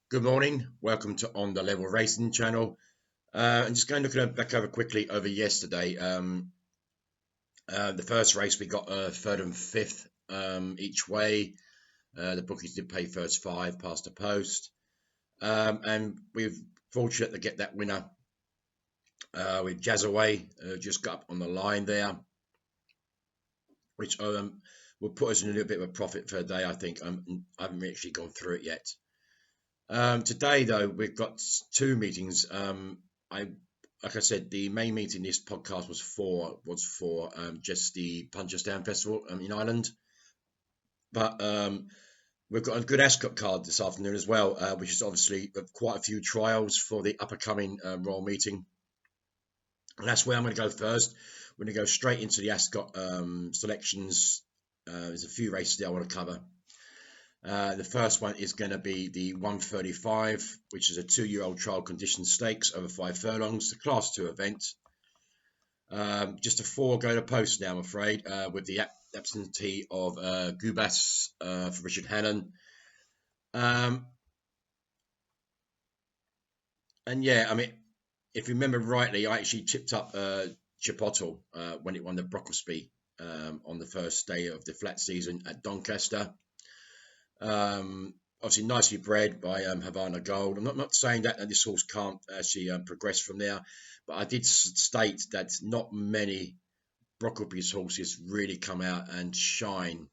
Good morning. Welcome to On the Level Racing channel. I'm just going to look back over quickly over yesterday. The first race we got third and fifth each way. The bookies did pay first five past the post, and we're fortunate to get that winner with Jazzaway. Just got up on the line there, which will put us in a little bit of a profit for the day. I think I haven't actually gone through it yet. Today, though, we've got two meetings. Like I said, the main meeting this podcast was for just the Punchestown Festival in Ireland, but we've got a good Ascot card this afternoon as well, which is obviously quite a few trials for the upcoming Royal meeting, and that's where I'm going to go first. We're going to go straight into the Ascot selections. There's a few races there I want to cover. The first one is going to be the 135, which is a 2-year-old trial condition stakes over 5 furlongs, the Class 2 event. Just a 4 go to post now, I'm afraid, with the absentee of Gubas for Richard Hannon. And yeah, I mean, if you remember rightly, I actually tipped up Chipotle when it won the Brocklesby on the first day of the flat season at Doncaster. Obviously nicely bred by Havana Gold. I'm not saying that this horse can't actually progress from there, but I did state that not many Brocklesby's horses really come out and shine.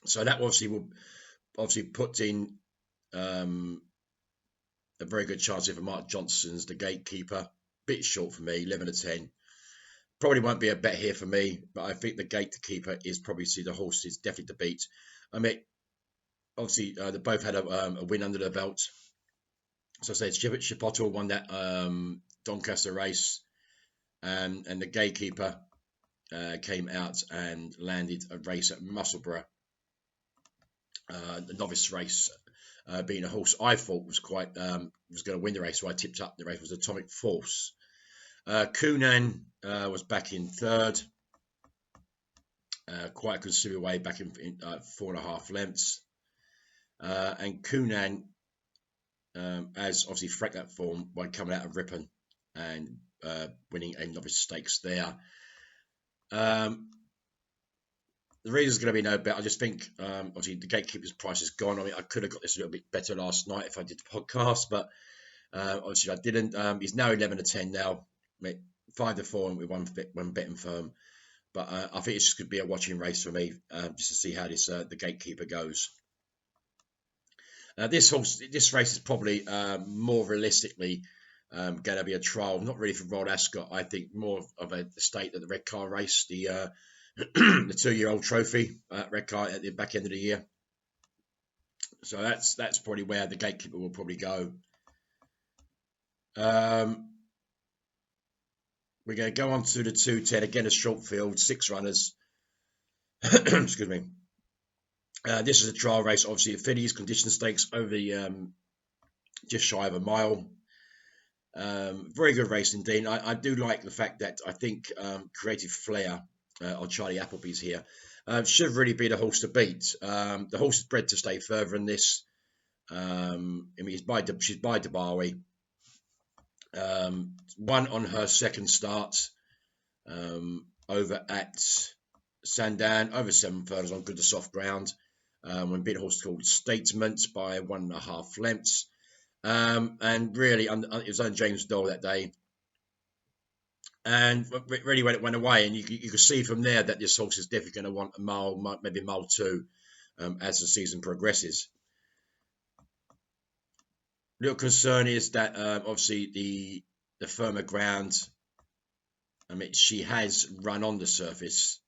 So that obviously will put in a very good chance if Mark Johnson's the gatekeeper. Bit short for me, 11 to 10. Probably won't be a bet here for me, but I think the gatekeeper is probably the horse is definitely to beat. I mean, obviously, they both had a win under their belt. So I said Chipotle won that Doncaster race, and the gatekeeper came out and landed a race at Musselburgh. The novice race, being a horse I thought was quite was going to win the race, so I tipped up the race was Atomic Force. Coonan was back in third, quite a considerable way back in 4.5 lengths. And Coonan has obviously fracked that form by coming out of Ripon and winning a novice stakes there. The reason's going to be no bet. I just think obviously the gatekeeper's price is gone. I mean, I could have got this a little bit better last night if I did the podcast, but obviously I didn't. He's now 11 to 10 now, 5 to 4 with one betting firm. But I think it's just going to be a watching race for me, just to see how this the gatekeeper goes. This race is probably more realistically going to be a trial, not really for Rod Ascot. I think more of a state that the red car race, the the 2-year-old trophy red car at the back end of the year. So that's probably where the gatekeeper will probably go. We're going to go on to the 210 again, a short field, 6 runners. Excuse me. This is a trial race, obviously a fillies condition stakes over the just shy of a mile. Very good race indeed. I do like the fact that I think Creative Flair on Charlie Appleby's here should really be the horse to beat. The horse is bred to stay further in this. I mean, she's by Dabawi. Won on her second start over at Sandown, over 7 furlongs on good to soft ground. When beat a horse called Statesman by 1.5 lengths. And really, it was on James Dole that day. And really, when it went away, and you could see from there that this horse is definitely going to want a mile, maybe mile 2, as the season progresses. Little concern is that obviously the firmer ground. I mean, she has run on the surface.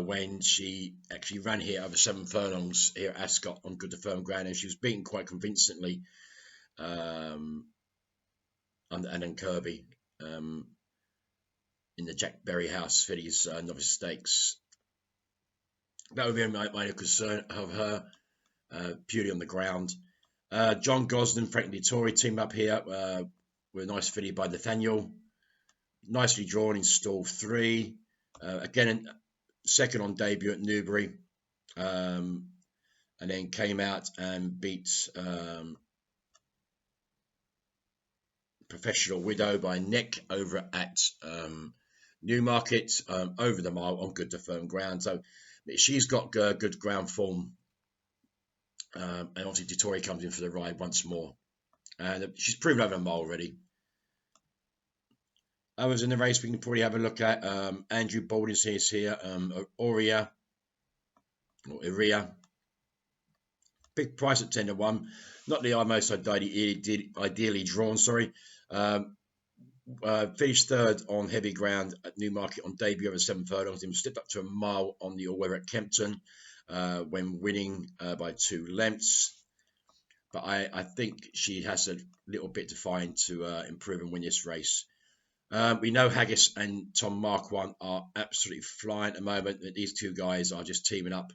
When she actually ran here over 7 furlongs here at Ascot on good to firm ground, and she was beaten quite convincingly under Annan Kirby in the Jack Berryhouse fillies novice stakes. That would be my concern of her, purely on the ground. John Gosden, Frank Dettori team up here with a nice filly by Nathaniel, nicely drawn in stall 3. Again, second on debut at Newbury, and and then came out and beat Professional Widow by neck over at Newmarket, over the mile on good to firm ground. So she's got good ground form, and obviously Dettori comes in for the ride once more, and she's proven over a mile already. Others in the race we can probably have a look at. Andrew Baldwin's here, Iria. Big price at 10-1. Not the most ideally drawn, sorry. Finished third on heavy ground at Newmarket on debut over 7 furlongs. Then slipped up to a mile on the all-weather at Kempton when winning by 2 lengths. But I think she has a little bit to find to improve and win this race. We know Haggis and Tom Marquand are absolutely flying at the moment. These two guys are just teaming up.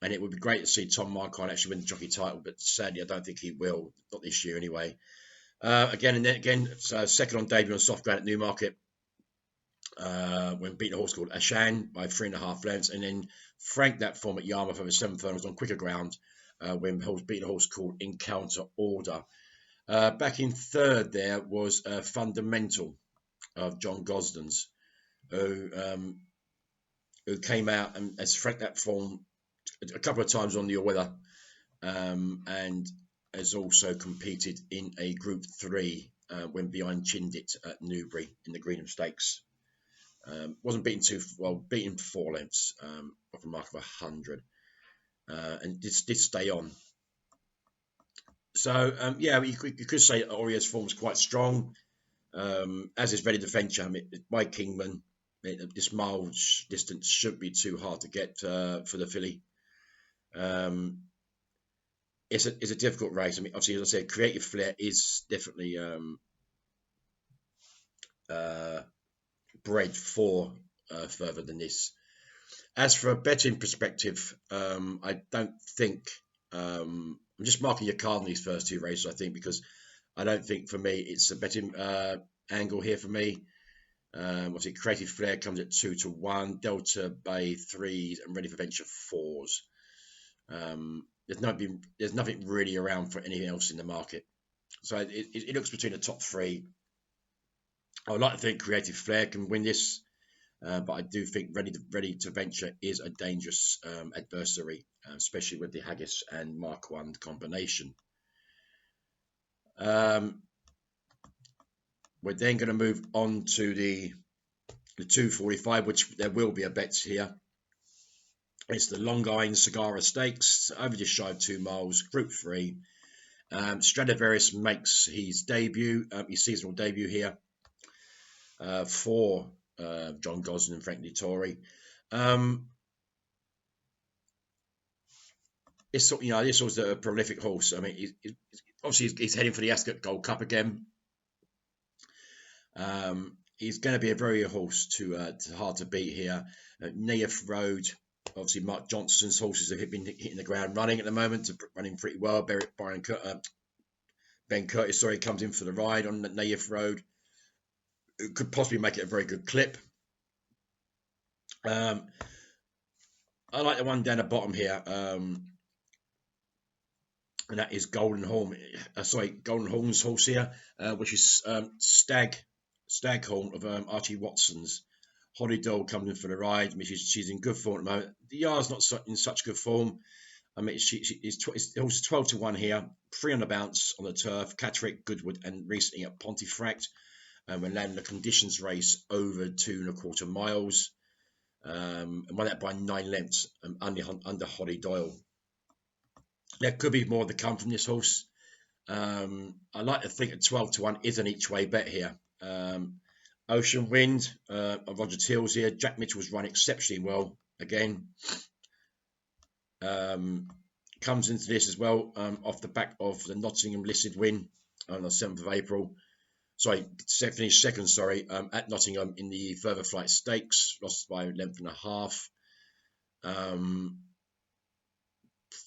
And it would be great to see Tom Marquand actually win the jockey title, but sadly I don't think he will, not this year anyway. So second on debut on soft ground at Newmarket when beating a horse called Ashan by 3.5 lengths, and then franked that form at Yarmouth over 7 furlongs on quicker ground when beating a horse called Encounter Order. Back in third there was Fundamental of John Gosden's, who came out and has franked that form a couple of times on the all-weather, and has also competed in a Group 3 when behind Chindit at Newbury in the Greenham Stakes. Wasn't beaten beaten 4 lengths off a mark of 100, and did stay on. So yeah, you could say that Oria's form is quite strong, as is Ready to Venture. I mean, by Kingman, this mile distance shouldn't be too hard to get for the filly. It's a difficult race. I mean, obviously, as I said, Creative Flair is definitely bred for further than this. As for a betting perspective, I don't think I'm just marking your card in these first 2 races, I think, because I don't think for me it's a betting angle here for me. Obviously, Creative Flair comes at 2-1, Delta Bay 3s, and Ready for Venture 4s. There's nothing really around for anything else in the market, so it looks between the top 3. I would like to think Creative Flair can win this, but I do think Ready to Venture is a dangerous adversary, especially with the Haggis and Marquand combination. We're then going to move on to the 245, which there will be a bet here. It's the Long Island Sagara Stakes, over just shy of 2 miles, Group 3. Stradivarius makes his debut, his seasonal debut here for John Gosden and Frank Dettori. This was a prolific horse. I mean, obviously he's heading for the Ascot Gold Cup again. He's going to be a very horse hard to beat here. Neath Road, obviously Mark Johnson's horses have been hitting the ground running at the moment, running pretty well. Ben Curtis, comes in for the ride on Neath Road. It could possibly make it a very good clip. I like the one down the bottom here, and that is Golden Horn's horse here, which is Staghorn of Archie Watson's. Holly Doyle comes in for the ride. I mean, she's in good form at the moment. The Yard's not in such good form. I mean, the horse is 12-1 here, 3 on the bounce on the turf. Catterick, Goodwood, and recently at Pontefract, when landing the conditions race over 2.25 miles, and won that by 9 lengths under Holly Doyle. There could be more to come from this horse. I like to think that 12-1 is an each way bet here. Ocean Wind of Roger Teals here. Jack Mitchell's run exceptionally well again. Comes into this as well off the back of the Nottingham listed win on the 7th of April. Finished second, at Nottingham in the Further Flight Stakes, lost by a length and a half.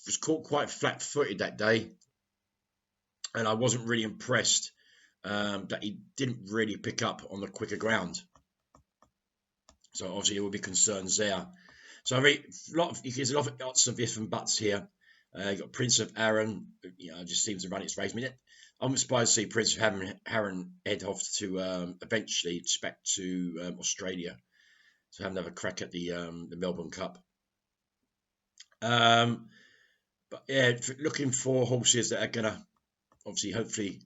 Was caught quite flat-footed that day, and I wasn't really impressed that he didn't really pick up on the quicker ground. So obviously there will be concerns there. So I read there's lots of ifs and buts here. You've got Prince of Arran, just seems to run its race. I mean, I'm surprised to see Prince of Arran head off to eventually back to Australia to have another crack at the Melbourne Cup. But yeah, looking for horses that are gonna obviously, hopefully,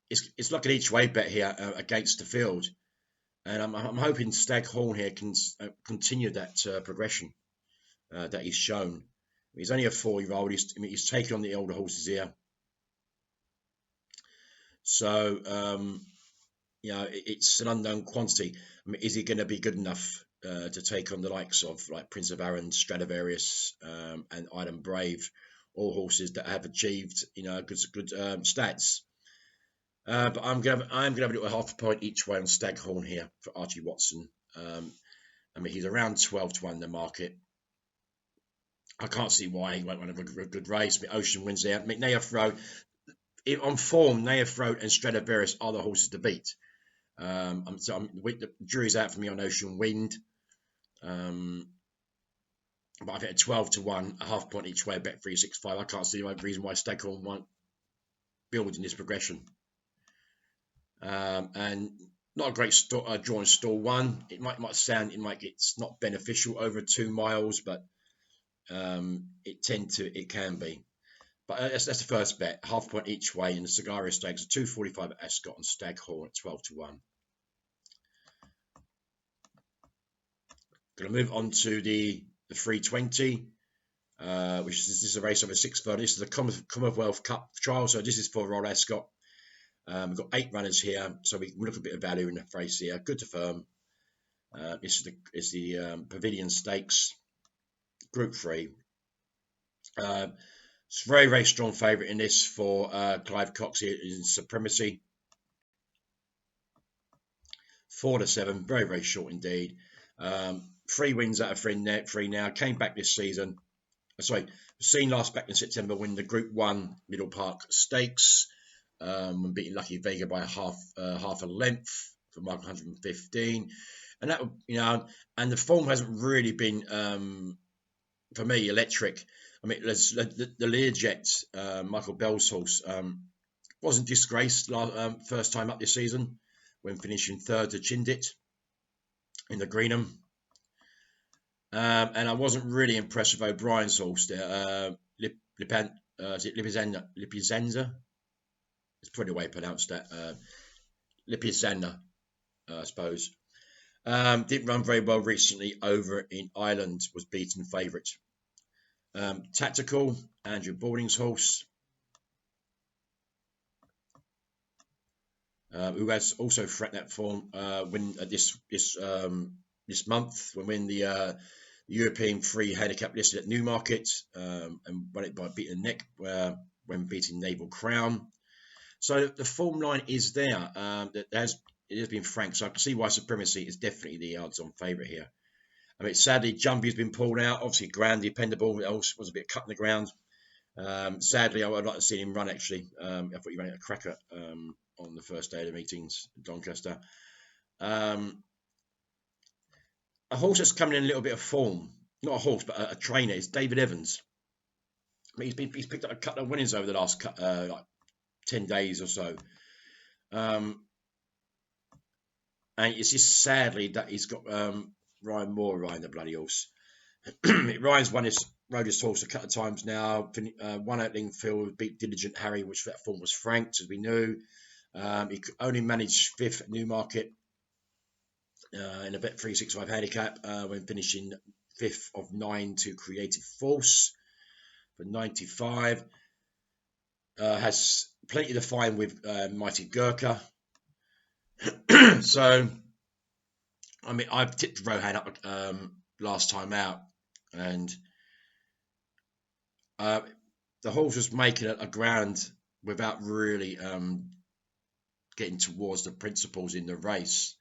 it's like an each way bet here against the field, and I'm hoping Staghorn here can continue that progression that he's shown. He's only a 4-year-old. He's taken on the older horses here, so it's an unknown quantity. I mean, is he going to be good enough to take on the likes of like Prince of Arran, Stradivarius, and Island Brave, all horses that have achieved good stats? But I'm gonna have a little half a point each way on Staghorn here for Archie Watson. I mean, he's around 12 to 1 in the market. I can't see why he won't have a good race. But Ocean wins out. Naif Road, on form, Naif Road and Stradivarius are the horses to beat. The jury's out for me on Ocean Wind. But I think a 12 to 1, a half point each way, bet 365. I can't see any reason why Staghorn won't build in this progression. And not a great draw in stall 1. It might sound it's not beneficial over 2 miles, but it can be. But that's the first bet, half point each way in the Sagaria Stakes, 245 at Ascot and Staghorn at 12 to 1. Going to move on to the 320, which is a race over 6 furlong. This is the Commonwealth Cup trial, so this is for Royal Ascot. We've got 8 runners here, so we can look a bit of value in the race here. Good to firm. This is the Pavilion Stakes, Group 3. It's a very, very strong favourite in this for Clive Cox here in Supremacy. 4 to 7, very, very short indeed. 3 wins out of 3 now. Came back this season. Seen last back in September win the Group 1 Middle Park Stakes. And beating Lucky Vega by half a length for Mark 115, and that and the form hasn't really been for me electric. I mean, the Learjet, Michael Bell's horse, wasn't disgraced first time up this season when finishing 3rd to Chindit in the Greenham, and I wasn't really impressed with O'Brien's horse there, Lipizanza. It's probably the way I pronounced that. Lipizanza, I suppose. Didn't run very well recently over in Ireland. Was beaten favourite. Tactical, Andrew Balding's horse, who has also threatened that form win this month when win the European free handicap listed at Newmarket, and won it by beating neck when beating Naval Crown. So the form line is there. It has been frank, so I can see why Supremacy is definitely the odds-on favourite here. I mean, sadly, Jumpy's been pulled out. Obviously, Grand dependable. It also was a bit cut in the ground. Sadly, I would like to see him run, actually. I thought he ran a cracker on the first day of the meetings at Doncaster. A horse that's coming in a little bit of form, not a horse, but a trainer, is David Evans. I mean, he's picked up a couple of winners over the last 10 days or so. And it's just sadly that he's got Ryan Moore riding the bloody horse. Ryan's rode his horse a couple of times now. One at Lingfield, beat Diligent Harry, which that form was franked, as we knew. He could only manage 5th at Newmarket in a bet 365 handicap when finishing 5th of 9 to Creative Force for 95. Has plenty to find with Mighty Gurkha. So, I mean, I've tipped Rohan up last time out, and the horse was making a ground without really getting towards the principles in the race.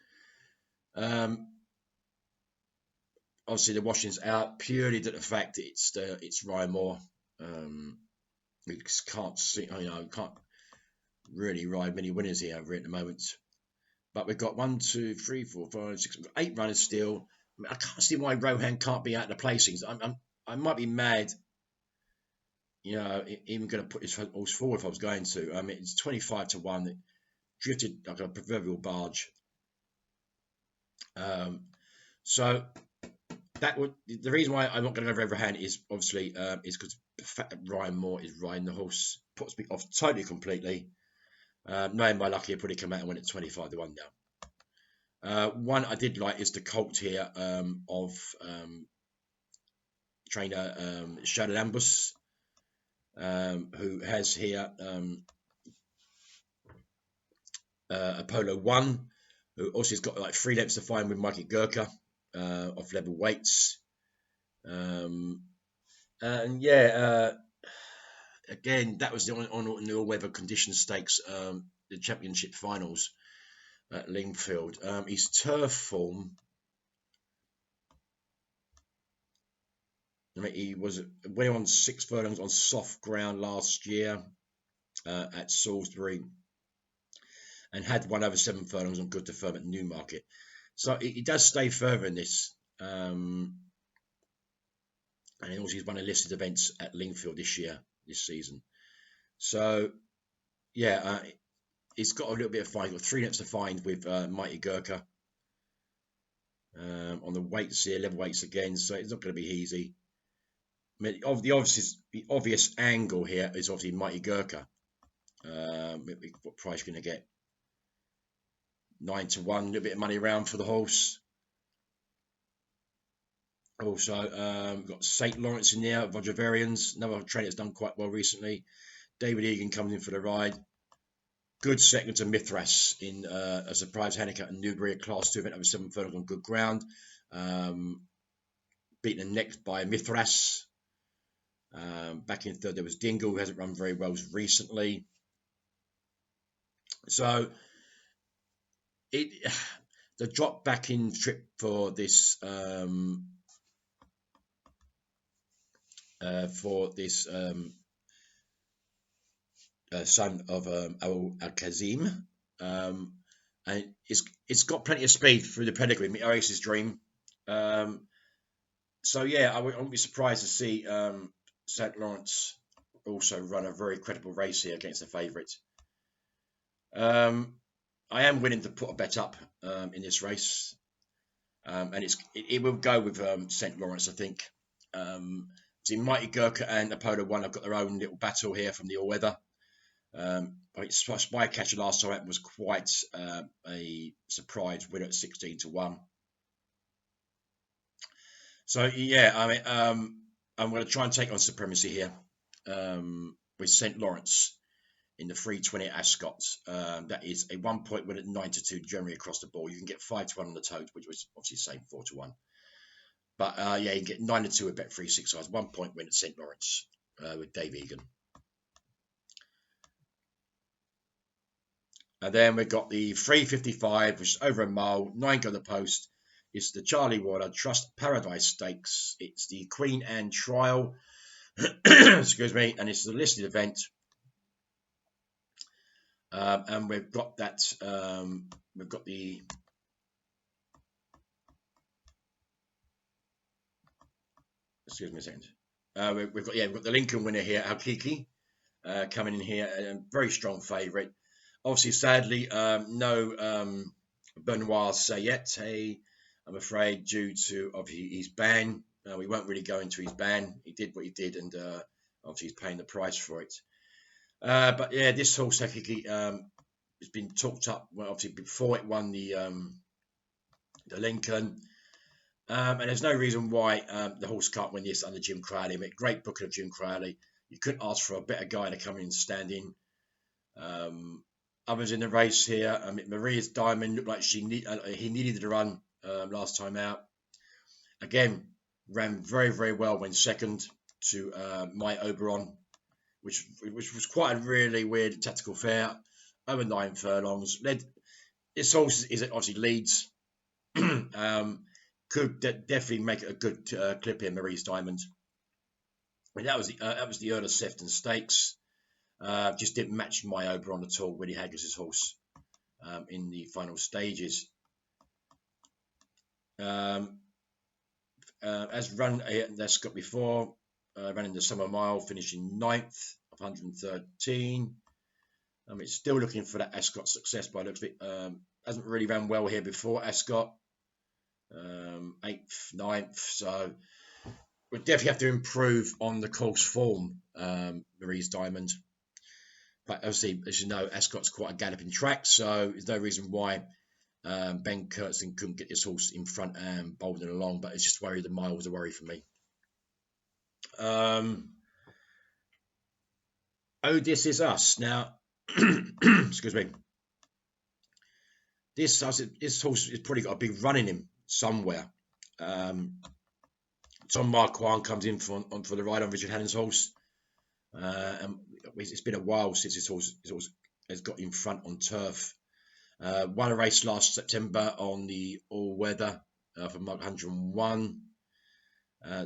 Obviously, the washing's out purely due to the fact that it's Ryan Moore. We just can't see, can't really ride many winners here at the moment. But we've got 1, 2, 3, 4, 5, 6, we've got 8 runners still. I can't see why Rohan can't be out of the placings. I might be mad, even going to put his horse forward if I was going to. I mean, it's 25 to 1. It drifted like a proverbial barge. So that would the reason why I'm not going to go over Rohan is obviously is because the fact that Ryan Moore is riding the horse puts me off totally completely. Knowing my luck, he'll probably come out and win at 25 to 1 now. One I did like is the colt here of trainer Shadow Ambus, who has here Apollo 1, who also has got like 3 lengths to find with Mikey Gurkha off level weights. And yeah, again, that was on the all-weather condition stakes, the championship finals at Lingfield. His turf form, I mean, he was went on 6 furlongs on soft ground last year at Salisbury, and had 1 over 7 furlongs on good to firm at Newmarket. So he does stay further in this. And also he's won a listed events at Lingfield this season. So yeah, he's got a little bit of find. He's got 3 lengths to find with Mighty Gurkha on the weights here, level weights again. So it's not going to be easy. I mean, the obvious angle here is obviously Mighty Gurkha. What price are you going to get? 9 to 1, a little bit of money around for the horse. Also, we've got St. Lawrence in there, Vajravarians, another trainer that's done quite well recently. David Egan comes in for the ride. Good second to Mithras in a surprise handicap in Newbury, a Class 2 event over 7 furlongs on good ground. Beaten next by Mithras. Back in third, there was Dingle, who hasn't run very well recently. So, the drop back in trip for this son of Al Kazim, and it's got plenty of speed through the pedigree, Oasis Dream. So yeah, I wouldn't be surprised to see St. Lawrence also run a very credible race here against the favourite. I am willing to put a bet up in this race, and it will go with St. Lawrence, I think. See, Mighty Gurkha and Apollo 1 have got their own little battle here from the all-weather. I think Spycatcher last time was quite a surprise win at 16 to 1. So yeah, I mean, I'm going to try and take on supremacy here with St. Lawrence in the 320 at Ascot. That is a 1-point win at 9 to 2 generally across the board. You can get 5 to 1 on the tote, which was obviously the same 4 to 1. But yeah, you can get 9 to 2 at Bet365. 1-point win at St. Lawrence with Dave Egan. And then we've got the 355, which is over a mile, 9 go to the post. It's the Charlie Water Trust Paradise Stakes. It's the Queen Anne Trial. Excuse me. And it's the listed event. And we've got that. We've got the. Excuse me a second. We've got the Lincoln winner here, Alkiki, coming in here, a very strong favourite. Obviously, sadly, no Benoit Sayette, I'm afraid, due to obviously his ban. We won't really go into his ban. He did what he did, and obviously he's paying the price for it. But yeah, this horse Alkiki has been talked up. Well, obviously before it won the Lincoln. And there's no reason why the horse can't win this under Jim Crowley. I mean, great booking of Jim Crowley. You couldn't ask for a better guy to come in and stand in. Others in the race here. I mean, Maria's Diamond looked like he needed to run last time out. Again, ran very, very well when second to My Oberon, which was quite a really weird tactical fare. Over 9 furlongs. This horse is obviously leads. Could definitely make it a good clip here, Marie's Diamond. I mean, that was the Earl of Sefton Stakes. Just didn't match My Oberon at all, Willie Haggis' horse in the final stages. As run at Ascot before, ran in the summer mile, finishing 9th of 113. It's still looking for that Ascot success by the looks of it. Hasn't really ran well here before Ascot. 8th, 9th, so we'll definitely have to improve on the course form, Marie's Diamond. But obviously, as you know, Ascot's quite a galloping track, so there's no reason why Ben Kurtzon couldn't get this horse in front and bowling along, but it's just worry. The mile was a worry for me. Oh, this is us now. Excuse me. This horse has probably got a big run in him somewhere. Tom Marquand comes in for the ride on Richard Hannon's horse. And it's been a while since this horse has got in front on turf. Won a race last September on the all-weather for Mark 101.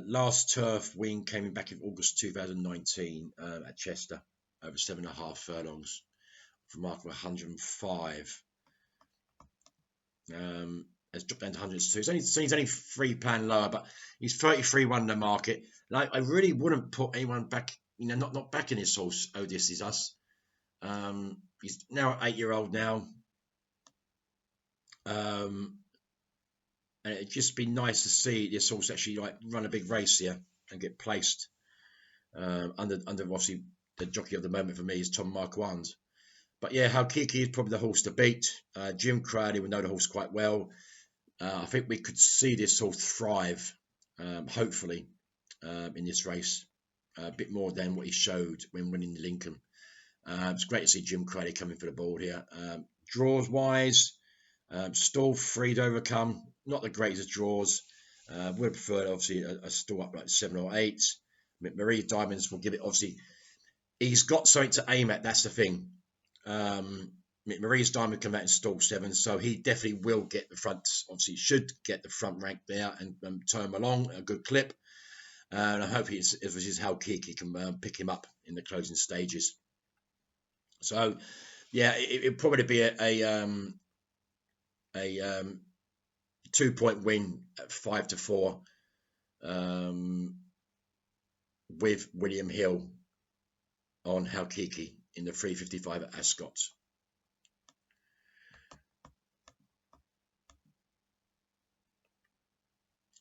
Last turf win came in back in August 2019 at Chester, over 7.5 furlongs for Mark 105. Has dropped down to 102. He's only £3 lower, but he's 33-1 in the market. Like, I really wouldn't put anyone back, not backing this horse. Oh, this is us. He's now an 8-year-old now. And it'd just be nice to see this horse actually run a big race here and get placed. Under obviously the jockey of the moment for me is Tom Marquand. But yeah, Haukiki is probably the horse to beat. Jim Crowley will know the horse quite well. I think we could see this horse thrive, hopefully, in this race, a bit more than what he showed when winning the Lincoln. It's great to see Jim Crowley coming for the board here. Draws wise, stall 3 to overcome, not the greatest of draws. Would have preferred obviously a stall up like 7 or 8. Marie Diamonds will give it, obviously, he's got something to aim at, that's the thing. Marie's Diamond come out in stall 7, so he definitely will get the front, obviously should get the front rank there and turn him along a good clip. And I hope this is how Kiki can pick him up in the closing stages. So yeah, it'd probably be a 2-point win at 5 to 4 with William Hill on Haukiki in the 355 at Ascot.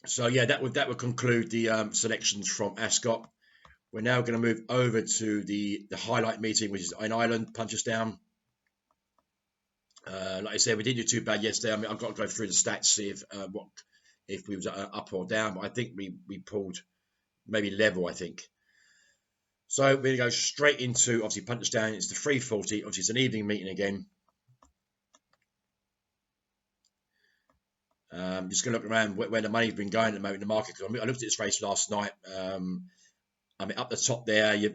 So yeah, that would conclude the selections from Ascot. We're now going to move over to the highlight meeting, which is in Ireland, Punchestown. Like I said, we didn't do too bad yesterday. I mean, I've got to go through the stats, see if we was up or down, but I think we pulled maybe level, I think. So we're going to go straight into, obviously, Punchestown. It's the 3:40. Obviously, it's an evening meeting again. Just going to look around where the money's been going at the moment in the market. Because I looked at this race last night. I mean, up the top there, you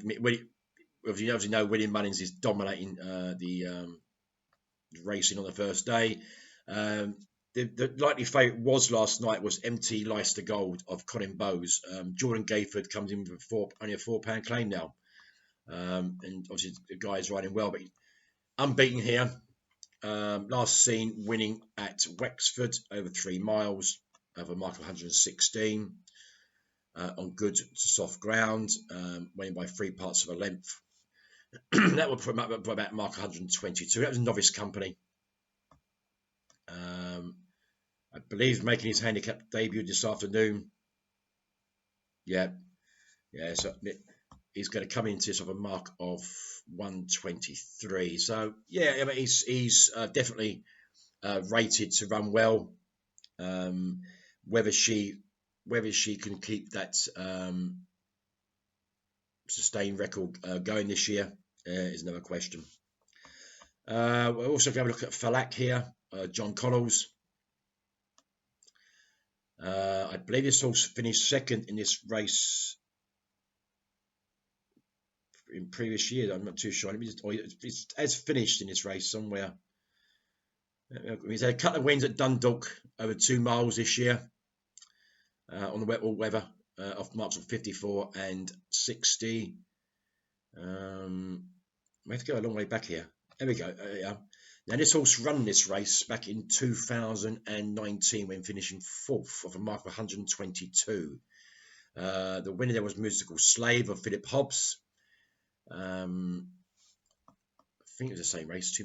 obviously know William Mullins is dominating the racing on the first day. The likely favourite was last night was MT Leicester Gold of Colin Bowes. Jordan Gayford comes in with only a £4 claim now. And obviously the guy's riding well, but unbeaten here. Last seen winning at Wexford over 3 miles over a mark of 116 on good to soft ground, winning by 3 parts of a length. That would put him up by about mark 122. That was novice company. I believe making his handicap debut this afternoon. Yeah. So he's going to come into sort of a mark of 123. So yeah, I mean he's definitely rated to run well. Whether she can keep that sustained record going this year is another question. We're also going to look at Falak here, John Connells. I believe this horse finished second in this race in previous years. I'm not too sure. It has finished in this race somewhere. He's had a couple of wins at Dundalk over 2 miles this year on the wet all weather off marks of 54 and 60. We have to go a long way back here. There we go. Now, this horse ran this race back in 2019 when finishing 4th of a mark of 122. The winner there was Musical Slave of Philip Hobbs. I think it was the same race.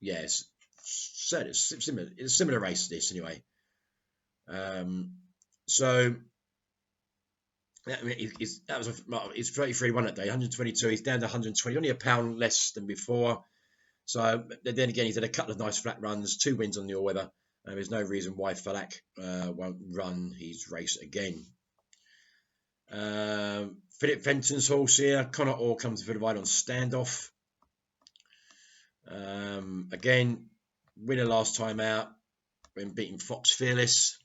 Yes, it's similar. It's a similar race to this anyway. So I mean, he's 33-1 that day, 122. He's down to 120, only a pound less than before. So then again, he's had a couple of nice flat runs, 2 wins on the all-weather. There's no reason why Falak won't run his race again. Philip Fenton's horse here, Connor Orr, comes for the ride on Standoff. Again, winner last time out when beating Fox Fearless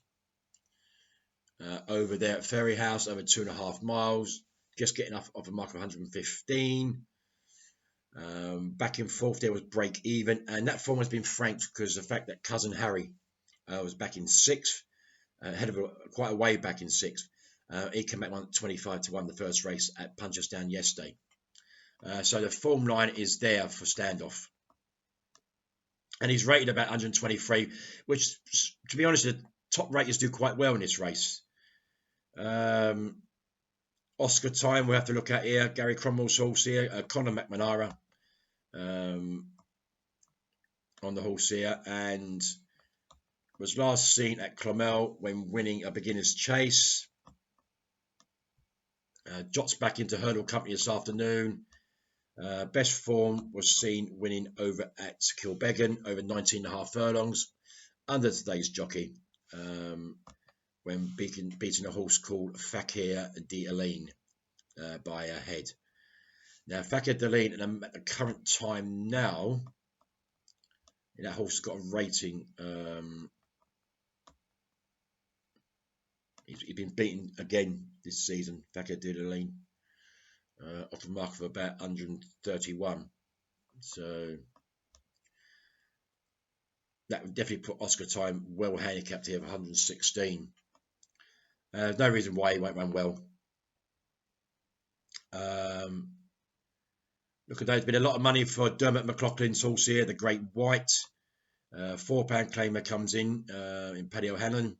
over there at Ferry House, over 2.5 miles, just getting off a mark of 115. Back in 4th there was Break Even, and that form has been franked because of the fact that Cousin Harry was back in 6th, ahead of quite a way back in 6th. He came back 25-1 the first race at Punchestown yesterday. So the form line is there for Standoff. And he's rated about 123, which, to be honest, the top raters do quite well in this race. Oscar Time we'll have to look at here. Gary Cromwell's horse here. Conor McNamara on the horse here. And was last seen at Clonmel when winning a beginner's chase. Jots back into Hurdle Company this afternoon. Best form was seen winning over at Kilbeggan over 19.5 furlongs under today's jockey when beating a horse called Fakir d'Aline by a head. Now, Fakir d'Aline at the current time now, that horse has got a rating. He's been beaten again this season, Fakir d'Aline. Off a mark of about 131, so that would definitely put Oscar Time well handicapped here of 116. No reason why he won't run well. Look at that, there's been a lot of money for Dermot McLaughlin's horse here, the Great White. £4 claimer comes in Paddy O'Hanlon.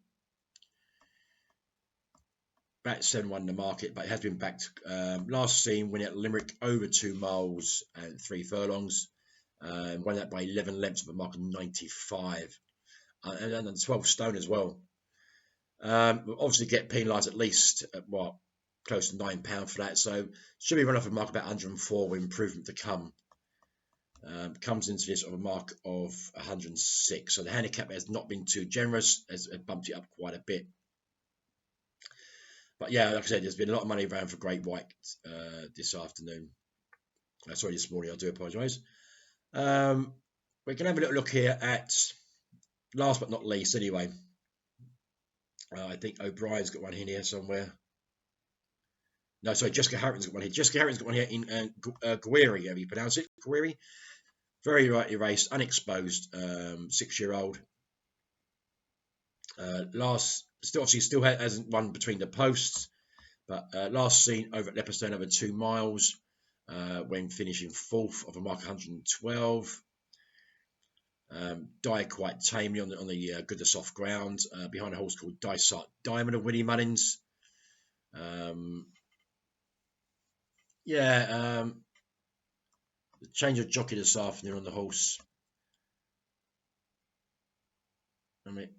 About 7-1 in the market, but it has been backed. Last seen winning at Limerick over 2 miles and 3 furlongs. Won that by 11 lengths of a mark of 95. And 12 stone as well. We'll obviously get penalised at least at close to £9 flat. So should be run off a mark about 104 with improvement to come. Comes into this of a mark of 106. So the handicap has not been too generous, has bumped it up quite a bit. But yeah, like I said, there's been a lot of money around for Great White this afternoon. Sorry, this morning, I do apologise. We can have a little look here at, last but not least anyway, I think O'Brien's got one in here somewhere. No, sorry, Jessica Harrington's got one here. Jessica Harrington's got one here in Guiri, how you pronounce it? Guiri. Very rightly raced, unexposed, 6-year-old. Still hasn't won between the posts, but last seen over at Leopardstown over 2 miles when finishing 4th of a mark 112. Died quite tamely on the good to soft ground behind a horse called Dysart Diamond of Winnie Mullins. The change of jockey this afternoon on the horse. I mean,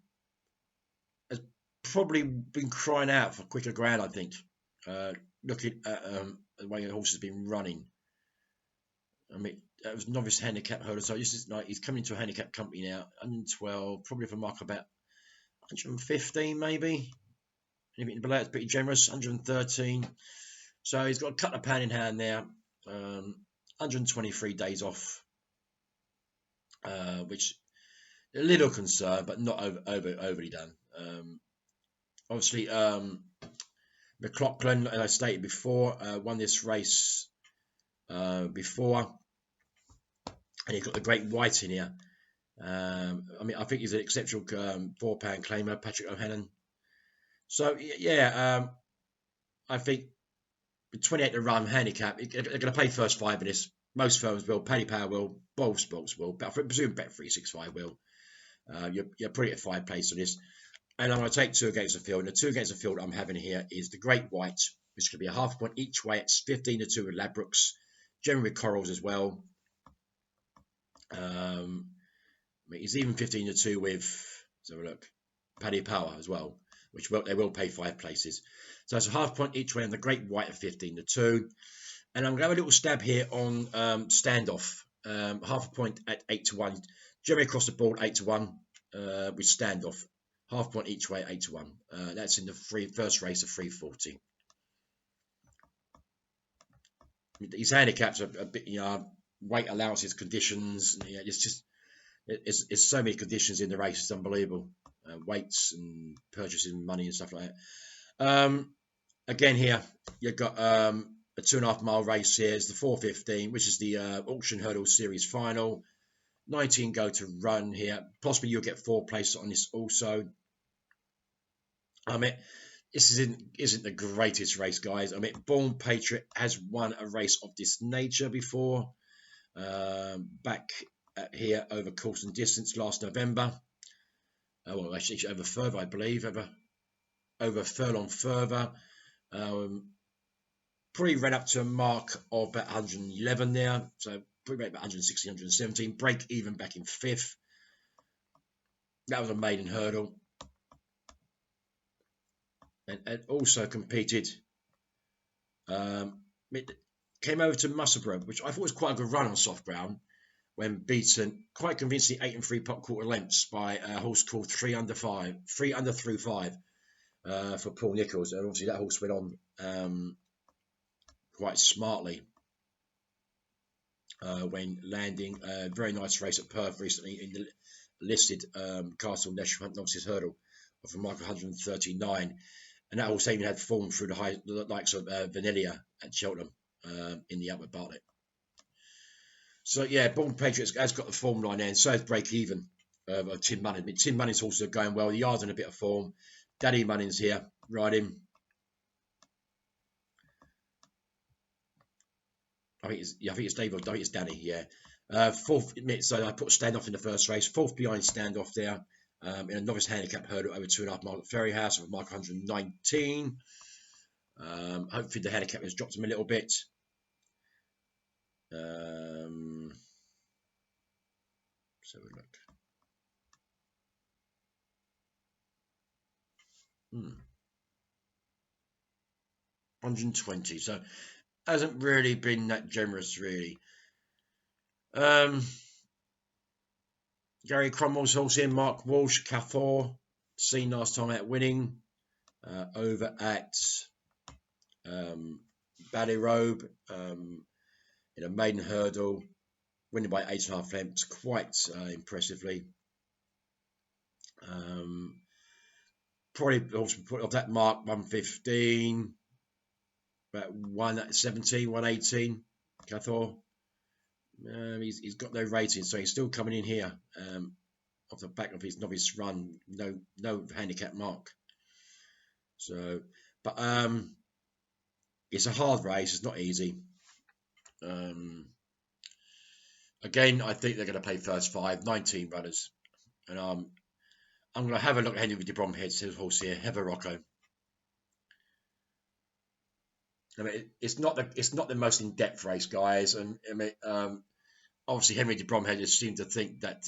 has probably been crying out for quicker ground, I think. Looking at the way the horse has been running. I mean, that was novice handicap holder, so this is like he's coming to a handicap company now, 112, probably for a mark about 115 maybe. Anything below it's pretty generous, 113. So he's got a couple of pound in hand now. 123 days off, which a little concern, but not overly done. Obviously, McLaughlin, as I stated before, won this race before, and he's got the Great White in here. I mean, I think he's an exceptional £4 claimer, Patrick O'Hanlon. So yeah, I think with 28 to run handicap, they're going to play first 5 in this. Most firms will. Paddy Power will. Both sports will. But I presume Bet365 will. You're pretty at 5 places on this. And I'm going to take 2 against the field. And the 2 against the field I'm having here is the Great White, which could be a half point each way. It's 15-2 with Ladbrokes, generally with Corals as well. It's even 15-2 with, let's have a look, Paddy Power as well, which they will pay 5 places. So it's a half point each way on the Great White at 15-2. And I'm going to have a little stab here on Standoff, half a point at 8-1. Generally across the board 8-1 with Standoff. Half point each way, 8-1. That's in the first race of 340. These handicaps are a bit, weight allowances, conditions. It's so many conditions in the race. It's unbelievable. Weights and purchasing money and stuff like that. Again, here you've got a 2.5 mile race here. It's the 4:15, which is the Auction Hurdle Series final. 19 go to run here. Possibly you'll get 4 places on this also. This isn't the greatest race, guys. Born Patriot has won a race of this nature before, back here over course and distance last November. Well, actually over further, I believe, over furlong further. Probably ran up to a mark of about 111 there, so probably about 116, 117. Break even back in 5th. That was a maiden hurdle. And also competed, came over to Musselburgh, which I thought was quite a good run on soft ground, when beaten quite convincingly 8 3/4 lengths by a horse called 3 Under Through 5 for Paul Nicholls. And obviously that horse went on quite smartly when landing a very nice race at Perth recently in the listed Castle National Novices Hurdle of a mark of 139. And that horse even had form through the likes of Vanilla at Cheltenham in the Upper Bartlett. So yeah, Born Patriots has got the form line there, and so has Break Even of Tim Munning. Tim Munning's horses are going well. The yard's in a bit of form. Daddy Munning's here riding. I think it's Dave. I think it's Danny. Yeah. 4th. So I put Standoff in the first race. 4th behind Standoff there. In a novice handicap hurdle over 2.5 miles at Ferry House with mark 119. Hopefully the handicap has dropped him a little bit. So we look. 120. So hasn't really been that generous, really. Gary Cromwell's horse in, Mark Walsh, Cafor, seen last time out winning over at Ballyrobe in a maiden hurdle, winning by 8.5 lengths, quite impressively. Probably also put off that mark 115, about 117, 118, Cafor. He's got no rating, so he's still coming in here off the back of his novice run, no handicap mark. So, but it's a hard race. It's not easy. Again, I think they're going to play first 5, 19 runners, and I'm going to have a look at Henry de Bromhead's horse here, Heather Rocco. It's not the most in-depth race, guys, and obviously Henry de Bromhead just seemed to think that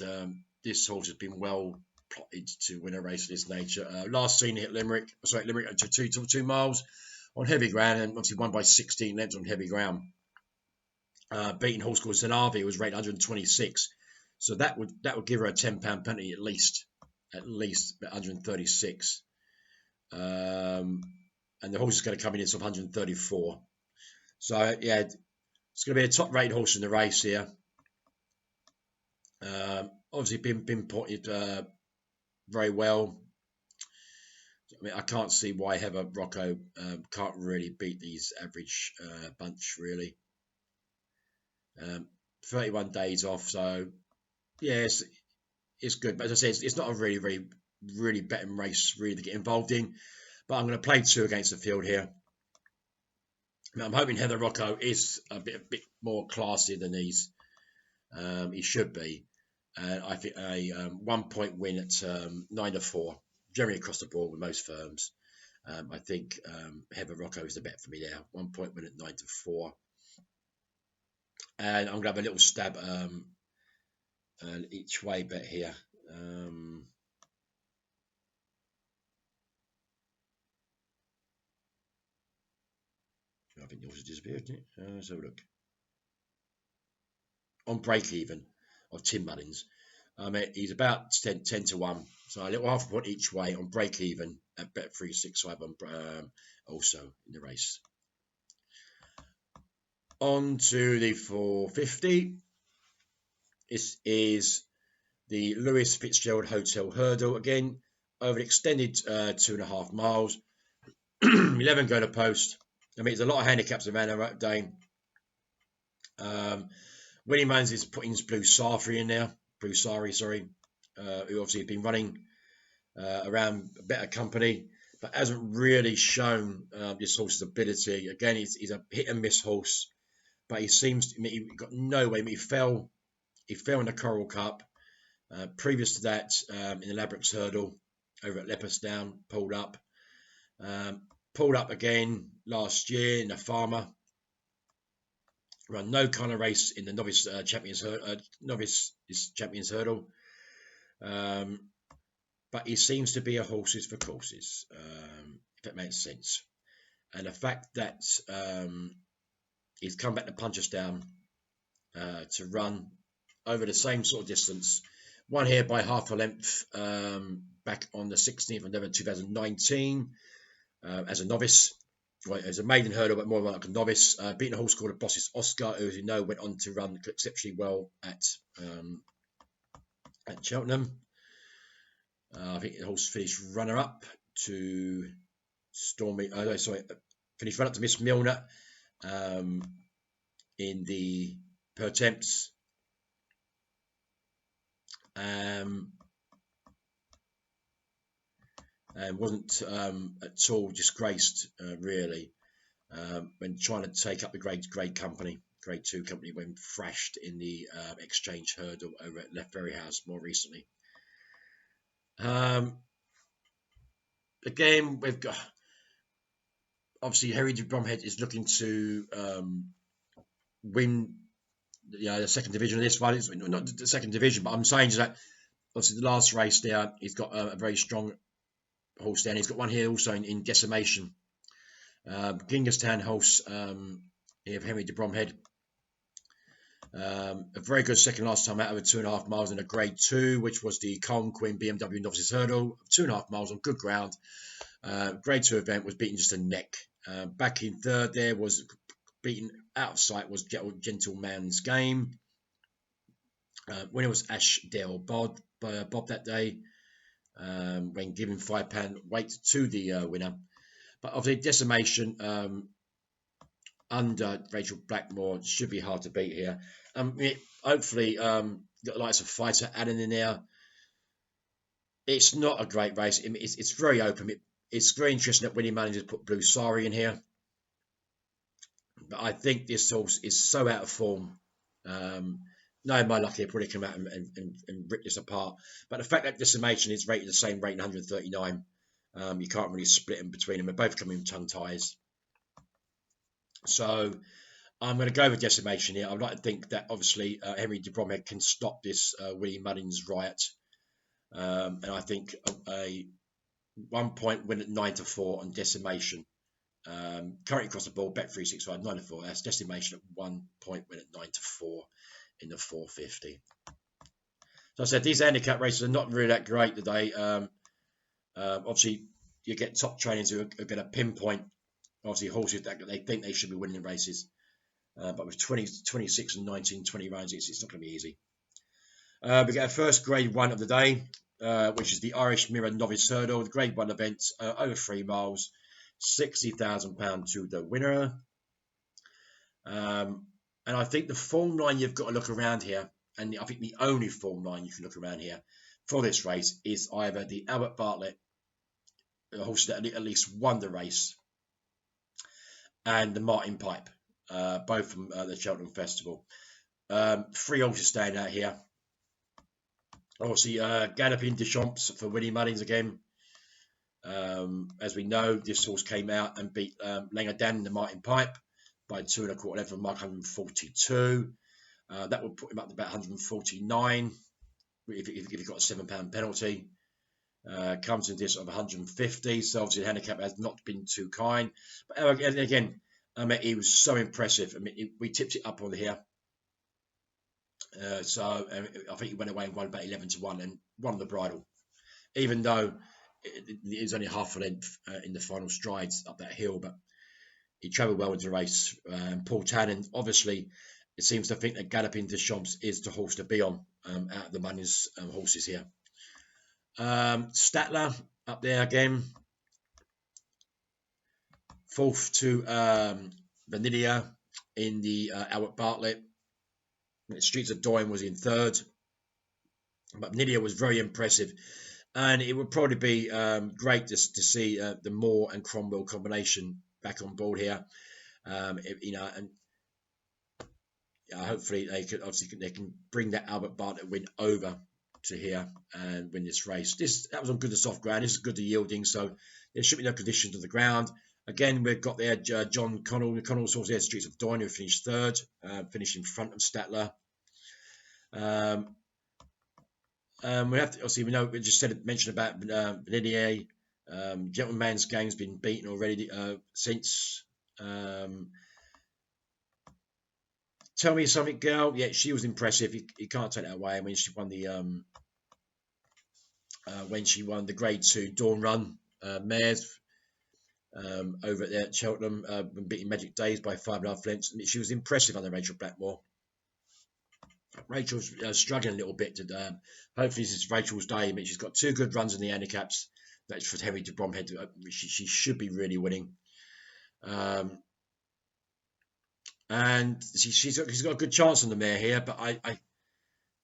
this horse has been well plotted to win a race of this nature. Last seen hit Limerick to 2 miles on heavy ground, and obviously won by 16 lengths on heavy ground. Beating horse called Zenavi was rated 126, so that would give her a £10 penalty at least about 136. And the horse is going to come in at 134. So yeah, it's going to be a top-rated horse in the race here. Obviously been potted very well. I can't see why Heather Rocco can't really beat these average bunch, really. 31 days off, so yeah, it's good. But as I said, it's not a really betting race really to get involved in. But I'm going to play 2 against the field here. I'm hoping Heather Rocco is a bit more classy than these. He should be. And I think a 1 point win at 9-4, generally across the board with most firms. I think Heather Rocco is the bet for me there. 1 point win at 9-4. And I'm going to have a little stab an each way bet here. I think yours has disappeared, isn't it? Let's have a look. On break even of Tim Mullins. He's about 10-1, so a little half a point each way on break even at Bet365 on also in the race. On to the 450. This is the Lewis Fitzgerald Hotel Hurdle again, over an extended 2.5 miles. 11 go to post. There's a lot of handicaps around that day. Willie Mullins is putting his Blue Sari in there. Blue Sari, sorry, who obviously had been running around a better company, but hasn't really shown this horse's ability. Again, he's a hit and miss horse, but he seems to he got no way. He fell in the Coral Cup. Previous to that, in the Ladbrokes Hurdle over at Leopardstown, pulled up again last year in the Farmer. Run no kind of race in the novice champions hurdle, but he seems to be a horses for courses, if that makes sense. And the fact that he's come back to Punchestown to run over the same sort of distance, won here by half a length back on the 16th of November 2019 as a novice. Well, as a maiden hurdle, but more like a novice, beating a horse called a Boss's Oscar, who, as you know, went on to run exceptionally well at Cheltenham. I think the horse finished runner-up to finished runner-up to Miss Milner in the per temps. And wasn't at all disgraced, really, when trying to take up the grade 2 company when thrashed in the exchange hurdle over at Lethbury House more recently. Again, we've got obviously Henry de Bromhead is looking to win the second division of this one. It's not the second division, but I'm saying is that obviously the last race there, he's got a very strong horse there. He's got one here also in Decimation. Gingerstown horse here of Henry de Bromhead. A very good second last time out over 2.5 miles in a grade 2, which was the Colm Quinn BMW Novices Hurdle. 2.5 miles on good ground. Grade 2 event was beaten just a neck. Back in third there was beaten out of sight was Gentleman's Game. Winner was Ashdale Bob that day. When giving £5 weight to the winner. But obviously Decimation under Rachel Blackmore should be hard to beat here. Hopefully got the likes of Fighter Allen in there. It's not a great race. It's very open. It's very interesting that Willie Mullins has put Blue Sari in here. But I think this horse is so out of form. Knowing my luck, he'll probably come out and rip this apart. But the fact that Decimation is rated the same rating, 139, you can't really split them between them. They're both coming with tongue ties. So I'm going to go with Decimation here. I'd like to think that obviously Henry de Bromhead can stop this Willie Mullins riot. And I think a 1 point win at 9-4 on Decimation. Currently across the board, Bet365, 9-4. That's Decimation at 1 point win at 9-4 in the 450. So I said these handicap races are not really that great today. Obviously, you get top trainers who are going to pinpoint obviously horses that they think they should be winning races. But with 26 and 19, 20 rounds, it's not going to be easy. We get our first grade 1 of the day, which is the Irish Mirror Novice Hurdle, the grade 1 event, over 3 miles, £60,000 to the winner. And I think the form line you've got to look around here, and I think the only form line you can look around here for this race is either the Albert Bartlett, a horse that at least won the race, and the Martin Pipe, both from the Cheltenham Festival. 3 horses stand out here. Obviously, Galloping Deschamps for Winnie Mullins again. As we know, this horse came out and beat Langadan in the Martin Pipe by 2 1/4 length from Mark 142. That would put him up to about 149 if he got a £7 penalty. Comes in this of 150, so obviously the handicap has not been too kind. But again, I mean, he was so impressive. I mean, we tipped it up on here. So I think he went away and won about 11 to 1 and won the bridle, even though it was only half a length in the final strides up that hill. But he travelled well into the race. Paul Tannen, obviously, it seems to think that Galloping Deschamps is the horse to be on out of the Mullins horses here. Statler up there again. 4th to Vanilla in the Albert Bartlett. Streets of Doyen was in 3rd, but Vanilla was very impressive, and it would probably be great to see the Moore and Cromwell combination back on board here. And hopefully they can bring that Albert Bartlett win over to here and win this race. That was on good to soft ground. This is good to yielding, so there should be no conditions on the ground. Again, we've got there John Connell. Connell's horse there, Streets of Doyen, who finished 3rd, finished in front of Statler. We have to obviously we just mentioned about Vanillier. Gentleman's Game's been beaten already since. Tell Me Something Girl, yeah, she was impressive. You can't take that away. I mean, she won the when she won the Grade 2 Dawn Run mares over there at Cheltenham, beating Magic Days by 5.5 lengths. She was impressive under Rachel Blackmore. Rachel's struggling a little bit. Hopefully, this is Rachel's day. I mean, she's got 2 good runs in the handicaps. That's for Henry de Bromhead. She should be really winning. And she's got a good chance on the mare here, but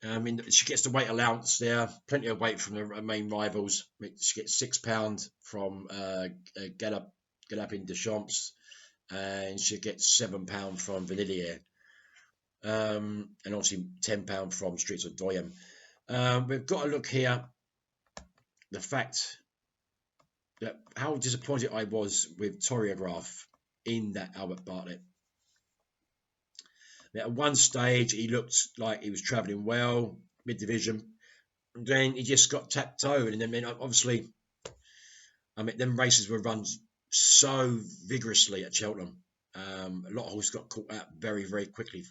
I mean, she gets the weight allowance there, plenty of weight from the main rivals. I mean, she gets £6 from Galloping Deschamps, and she gets £7 from Vanillier, and obviously £10 from Streets of Doyen. We've got to look here. The fact that how disappointed I was with Choreograph in that Albert Bartlett. At one stage, he looked like he was travelling well, mid-division. And then he just got tapped-toed. And then, obviously, I mean, them races were run so vigorously at Cheltenham. A lot of horses got caught out very, very quickly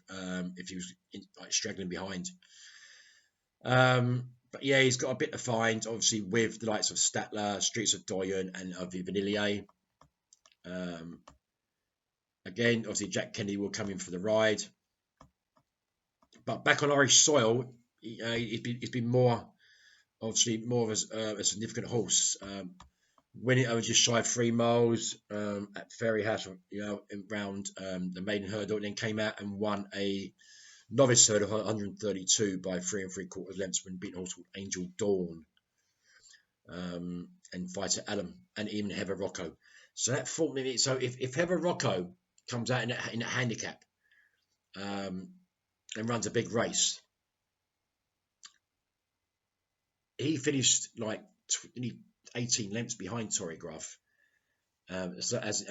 if he was straggling behind. But yeah, he's got a bit to find, obviously, with the likes of Statler, Streets of Doyen, and Vanillier. Again, obviously, Jack Kennedy will come in for the ride. But back on Irish soil, he's been more, obviously, more of a significant horse. Winning over just shy of 3 miles at Ferry House, around the maiden hurdle, and then came out and won a novice hurdle of 132 by 3 3/4 lengths when beating a horse called Angel Dawn and Fighter Alum and even Heather Rocco. So that 4 minutes. So if Heather Rocco comes out in a handicap and runs a big race, he finished like 18 lengths behind Choreograph. And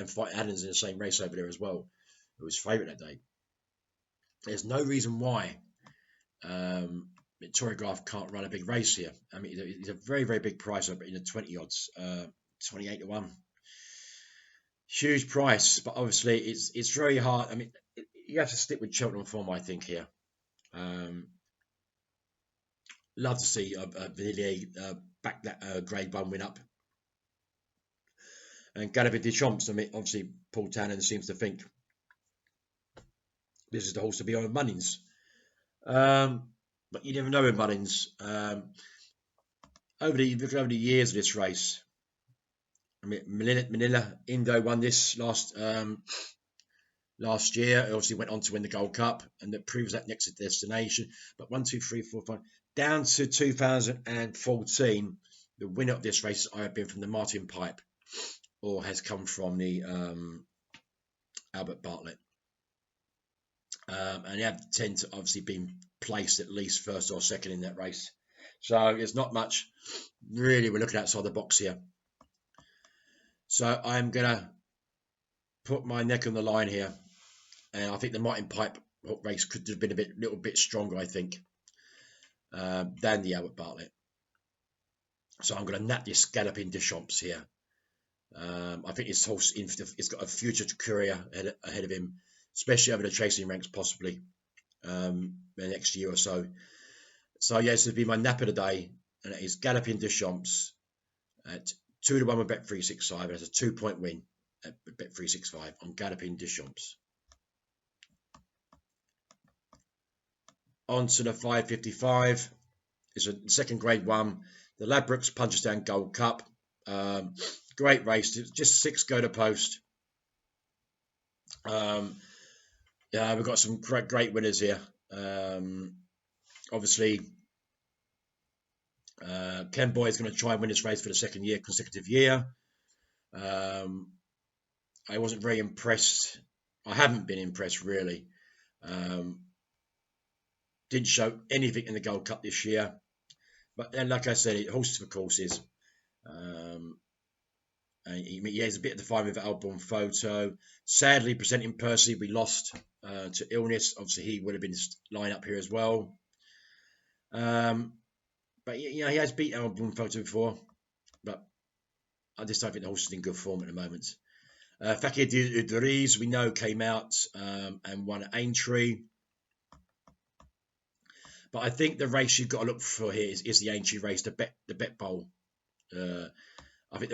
Fight Adams in the same race over there as well, who was favourite that day. There's no reason why Choreograph can't run a big race here. I mean, he's a very, very big price in the 20 odds, 28 to 1. Huge price, but obviously it's very hard. I mean, you have to stick with Cheltenham form, I think, here. Love to see Vanillier back that Grade 1 win up. And Galloping Deschamps, I mean, obviously Paul Tannen seems to think this is the horse to be on Mullins. But you never know with Mullins. Over the years of this race, I mean, Manila Indo won this last year. It obviously went on to win the Gold Cup, and that proves that next destination. But 1, 2, 3, 4, 5 down to 2014, the winner of this race has either been from the Martin Pipe or has come from the Albert Bartlett. And he had tend to obviously been placed at least first or second in that race. So there's not much really we're looking outside the box here. So I'm gonna put my neck on the line here, and I think the Martin Pipe race could have been a little bit stronger, I think, than the Albert Bartlett. So I'm going to nap this Galloping Deschamps here. I think this horse it's got a future career ahead of him, especially over the chasing ranks, possibly the next year or so. So yes, this would be my nap of the day, and it is Galloping Deschamps at 2-1 with Bet365, and it's a 2-point win at Bet365 on Galloping Deschamps. On to the 555. It's a second grade one, the Ladbrokes Punchestown Gold Cup. Great race, just 6 go to post. Yeah, we've got some great winners here. Obviously, Ken Boy is going to try and win this race for the consecutive year. I wasn't very impressed. I haven't been impressed, really. Didn't show anything in the Gold Cup this year. But then, like I said, horses for courses. And he has a bit of the fine with Albon Photo. Sadly, presenting Percy, we lost to illness. Obviously, he would have been line up here as well. But you know, he has beat Albon Photo before. But I just don't think the horse is in good form at the moment. Fakir Duriz, we know, came out and won at Aintree. But I think the race you've got to look for here is the Aintree race, the Bet Bowl. I think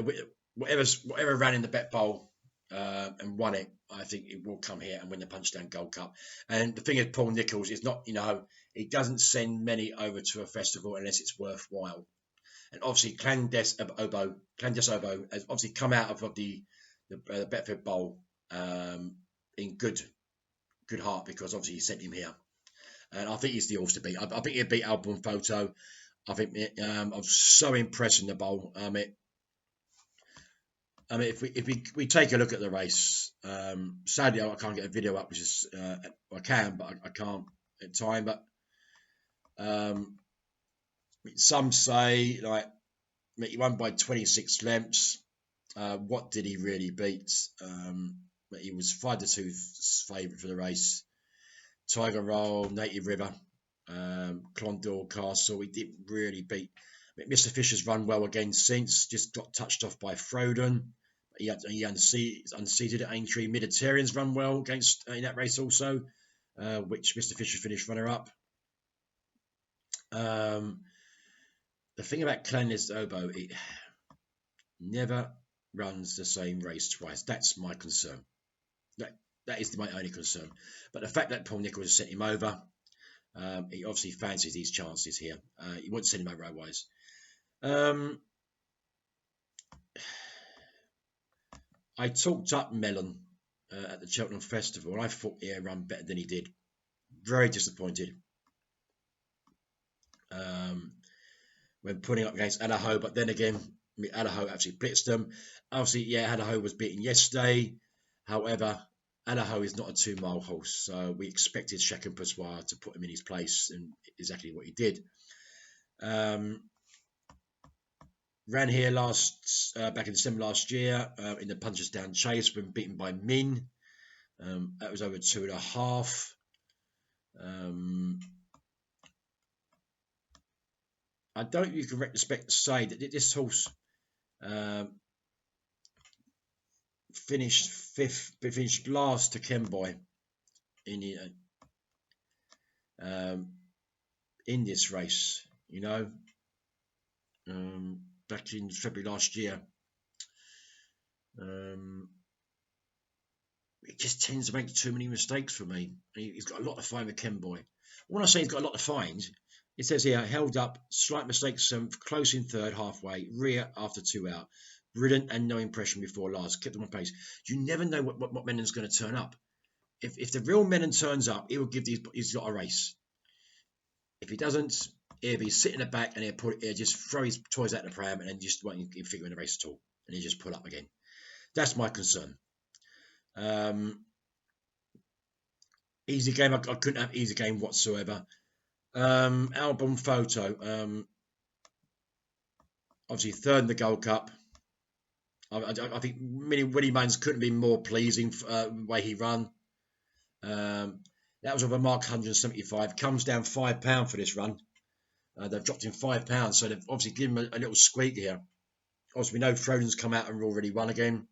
whatever ran in the Bet Bowl and won it, I think it will come here and win the Punchestown Gold Cup. And the thing is, Paul Nicholls is not, he doesn't send many over to a festival unless it's worthwhile. And obviously, Clandes Obo has obviously come out of the Betfred Bowl in good heart, because obviously he sent him here. And I think he's the horse to beat. I think he'll beat Albon Photo. I think I'm so impressed in the bowl. If we take a look at the race, sadly I can't get a video up, which is I can, but I can't at time. But some say like he won by 26 lengths. What did he really beat? He was 5-2 favourite for the race. Tiger Roll, Native River, Clondor Castle. He didn't really beat. Mr. Fisher's run well again since, just got touched off by Frodon. He unseated at Aintree. Mediterranean's run well against in that race also, which Mr. Fisher finished runner-up. The thing about Clanless Oboe, it never runs the same race twice. That's my concern. That is my only concern. But the fact that Paul Nicholls has sent him over, he obviously fancies these chances here. He wouldn't send him over otherwise. I talked up Mellon at the Cheltenham Festival, and I thought he had run better than he did. Very disappointed when putting up against Alaho, but then again, Alaho actually blitzed them. Obviously, yeah, Alaho was beaten yesterday. However, Alaho is not a 2-mile horse, so we expected Chacun Pessoir to put him in his place, and exactly what he did. Ran here back in December last year in the Punchestown Chase, been beaten by Min. That was over 2.5. I don't think you can respect to say that this horse finished last to Kenboy in this race, back in February last year. It just tends to make too many mistakes for me. He's got a lot to find with Kenboy. When I say he's got a lot to find, it says here, held up, slight mistake 7th, close in 3rd, halfway, rear after 2 out. Brilliant and no impression before last. Kept on pace. You never know what Mennon's going to turn up. If the real Mennon turns up, he will give he's got a race. If he doesn't, he'll be sitting in the back and he'll just throw his toys out the pram and then just won't figure in the race at all. And he'll just pull up again. That's my concern. Easy game. I couldn't have easy game whatsoever. Album photo. Obviously third in the Gold Cup. I think Willie Mains couldn't be more pleasing the way he run. That was over mark 175. Comes down £5 for this run. They've dropped him £5, so they've obviously given him a little squeak here. Obviously, we know Frodon's come out and already won again.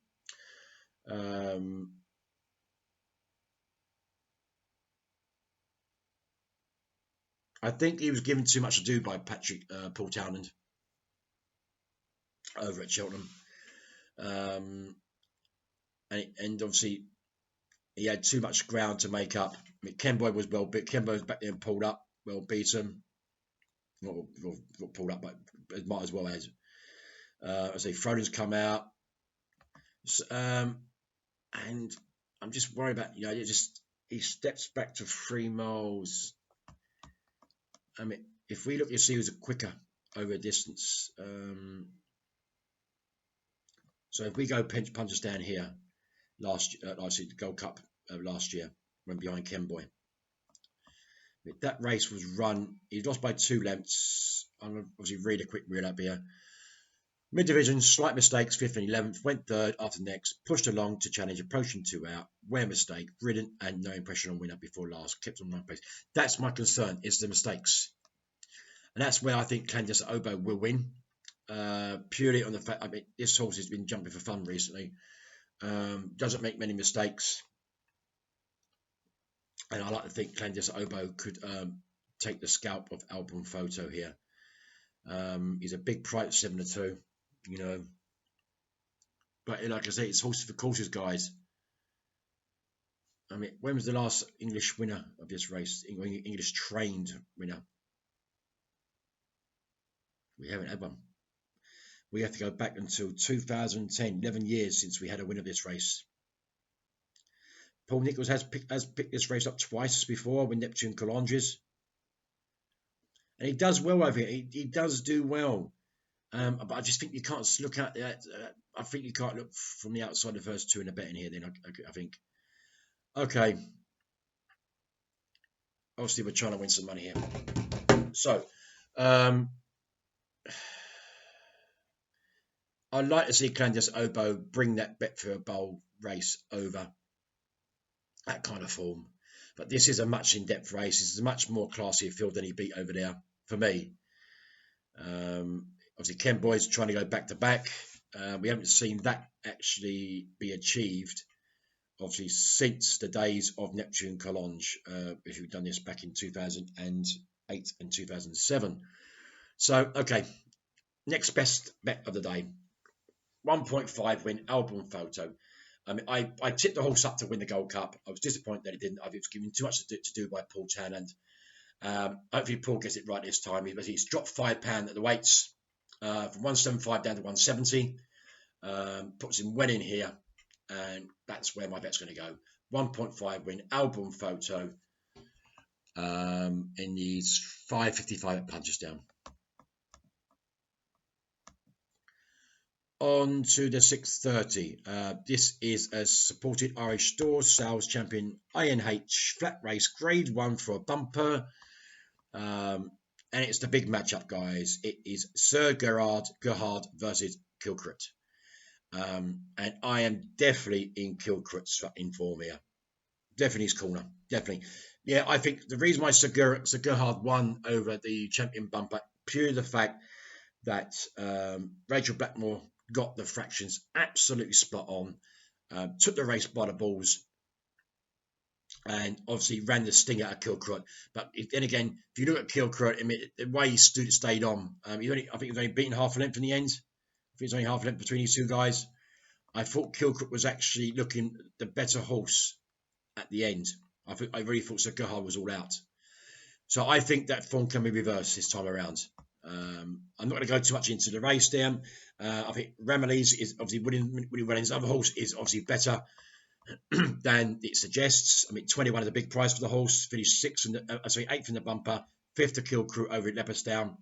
I think he was given too much to do by Paul Townend over at Cheltenham. And obviously, he had too much ground to make up. I mean, Ken Boyd was well beat. Ken Boyd was back there and pulled up, well beaten. Not pulled up, but it might as well as. I say Frodon's come out. And I'm just worried about, he steps back to 3 miles. I mean, if we look, you see, he was quicker over a distance. So if we go Punchestown here, last year, the Gold Cup last year, went behind Ken Boy. That race was run, he lost by 2 lengths. I'm going to obviously read a quick reel up here. Mid-division, slight mistakes, 5th and 11th, went 3rd after next, pushed along to challenge, approaching 2 out, where mistake, brilliant, and no impression on winner before last, kept on 9th place. That's my concern, is the mistakes. And that's where I think Candice Obo will win, purely on the fact, I mean, this horse has been jumping for fun recently, doesn't make many mistakes, and I like to think Candice Obo could take the scalp of Album Photo here. He's a big price, 7-2. But like I say, it's horses for courses, guys. I mean, when was the last English winner of this race? English trained winner? We haven't had one. We have to go back until 2010, 11 years since we had a winner of this race. Paul Nicholls has picked this race up twice before with Neptune Collonges. And he does well over here. He does do well. But I just think you can't look at that. I think you can't look from the outside the first 2 in a betting here. Then I think, okay. Obviously, we're trying to win some money here. So, I'd like to see Candice Obo bring that Betfair Bowl race over. That kind of form. But this is a much in-depth race. This is a much more classier field than he beat over there for me. Obviously, Ken Boyd's trying to go back-to-back. We haven't seen that actually be achieved, obviously, since the days of Neptune Collonges, if we've done this back in 2008 and 2007. So, okay, next best bet of the day. 1.5 win, Album Photo. I mean, I tipped the horse up to win the Gold Cup. I was disappointed that it didn't. I think it was given too much to do by Paul Townend. Hopefully Paul gets it right this time. He's dropped £5 at the weights, from 175 down to 170. Puts him well in here, and that's where my bet's going to go. 1.5 win, Album Photo, in these 5.55 at Punchestown. On to the 6.30. This is a supported Irish Stores Sales Champion INH Flat Race Grade 1 for a bumper. And it's the big matchup, guys. It is Sir Gerhard versus Kilcrit. And I am definitely in Kilcrit's inform here. Definitely his corner. Definitely. Yeah, I think the reason why Sir Gerhard won over the champion bumper, purely the fact that Rachel Blackmore got the fractions absolutely spot on, took the race by the balls, and obviously ran the sting out of Kilcrit. But then again, if you look at Kilcrit, I mean, the way he stayed on, I think he was only beaten half a length in the end. I think it's only half a length between these 2 guys. I thought Kilcrit was actually looking the better horse at the end. I really thought Sir Gerhard was all out. So I think that form can be reversed this time around. I'm not going to go too much into the race down. I think Analyses is obviously Willie Welling's other horse is obviously better than it suggests. I mean, 21 is a big price for the horse. Finished 8th in the bumper, 5th to Kilcrit over at Leopardstown.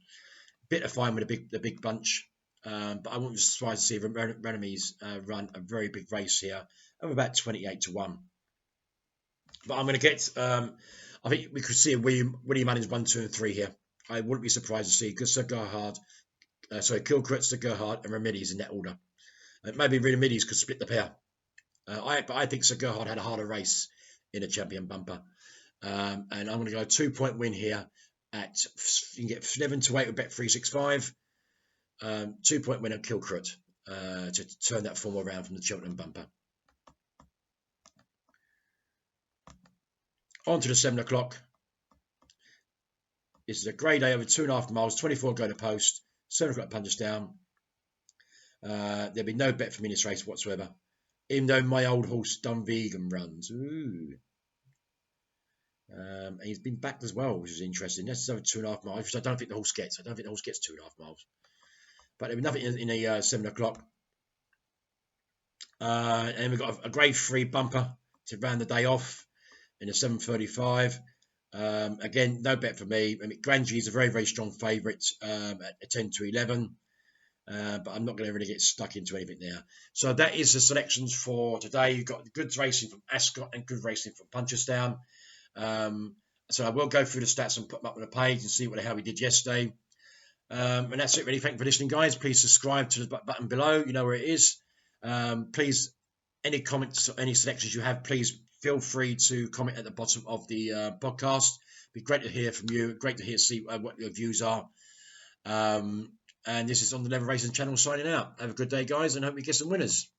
Bit of fine with the big bunch. But I wouldn't be surprised to see Analyses run a very big race here of about 28 to 1. But I'm going to get. I think we could see a William Mannings 1, 2, and 3 here. I wouldn't be surprised to see Gustav Gerhard, Kilkreutzer, Gerhard, and Remedies in that order. Maybe Remedies could split the pair. But I think Sir Gerhard had a harder race in a champion bumper. And I'm going to go 2-point win here at, you can get 11 to 8 with bet 365. 2-point win at Kilkreut to turn that form around from the Cheltenham bumper. On to the 7 o'clock. This is a grade A over 2.5 miles, 24 go to post, 7 o'clock Punchestown. There'll be no bet for me in this race whatsoever, even though my old horse Dunvegan runs. Ooh. And he's been backed as well, which is interesting. That's over 2.5 miles, which I don't think the horse gets. I don't think the horse gets 2.5 miles. But there'll be nothing in a 7 o'clock. And we've got a grade 3 bumper to round the day off in a 7:35. Again, no bet for me. I mean, Grangy is a very, very strong favourite at 10 to 11. But I'm not going to really get stuck into anything there. So that is the selections for today. You've got good racing from Ascot and good racing from Punchestown. So I will go through the stats and put them up on the page and see how we did yesterday. And that's it really. Thank you for listening, guys. Please subscribe to the button below. You know where it is. Please, any comments, any selections you have, please feel free to comment at the bottom of the podcast. It'd be great to hear from you. Great to see what your views are. And this is on the Level Racing channel signing out. Have a good day, guys, and hope we get some winners.